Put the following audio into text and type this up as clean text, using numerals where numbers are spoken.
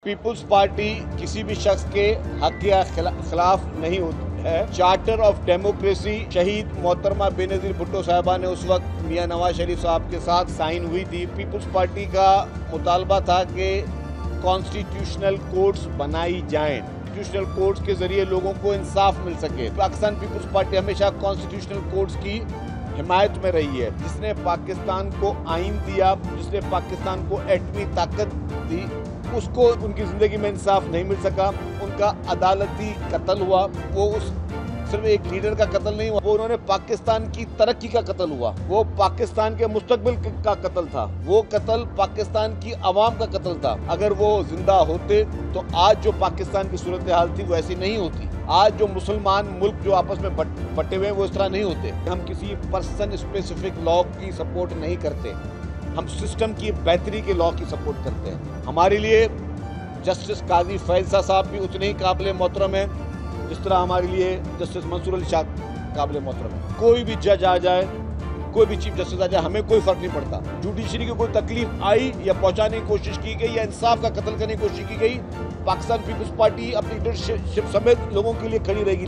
People's party किसी भी शख्स के हक या खिलाफ नहीं होती है। चार्टर ऑफ डेमोक्रेसी शहीद मोहतरमा बेनजीर भुट्टो साहिबा ने उस वक्त मियां नवाज शरीफ साहब के साथ साइन हुई थी। पीपुल्स पार्टी का मुतालबा था कि कॉन्स्टिट्यूशनल कोर्ट्स बनाई जाएं, कॉन्स्टिट्यूशनल कोर्ट्स के जरिए लोगों को इंसाफ मिल सके। पाकिस्तान पीपुल्स पार्टी हमेशा कॉन्स्टिट्यूशनल कोर्ट्स की हिमायत में रही है। जिसने पाकिस्तान को आइन दिया, जिसने पाकिस्तान को एटमी ताकत दी, उसको उनकी जिंदगी में इंसाफ नहीं मिल सका। उनका अदालती कत्ल हुआ। वो उस सिर्फ एक लीडर का कत्ल नहीं हुआ, वो उन्होंने पाकिस्तान की तरक्की का कत्ल हुआ। वो पाकिस्तान के मुस्तकबिल का कत्ल था। वो कत्ल पाकिस्तान की आवाम का कत्ल था। अगर वो जिंदा होते तो आज जो पाकिस्तान की सूरत हाल थी वो ऐसी नहीं होती। आज जो मुसलमान मुल्क जो आपस में बटे हुए हैं वो इस तरह नहीं होते। हम किसी पर्सन स्पेसिफिक लॉ की सपोर्ट नहीं करते, हम सिस्टम की बेहतरी के लॉ की सपोर्ट करते हैं। हमारे लिए जस्टिस काजी फैज़ साहब भी उतने ही काबिल मोहतरम है जिस तरह हमारे लिए जस्टिस मंसूर अली शाह काबिल मोहतरम है। कोई भी जज आ जाए, कोई भी चीफ जस्टिस आ जाए, हमें कोई फर्क नहीं पड़ता। जुडिशरी को कोई तकलीफ आई या पहुंचाने की कोशिश की गई या इंसाफ का कत्ल करने की कोशिश की गई, पाकिस्तान पीपुल्स पार्टी अपनी लीडरशिप समेत लोगों के लिए खड़ी रहेगी।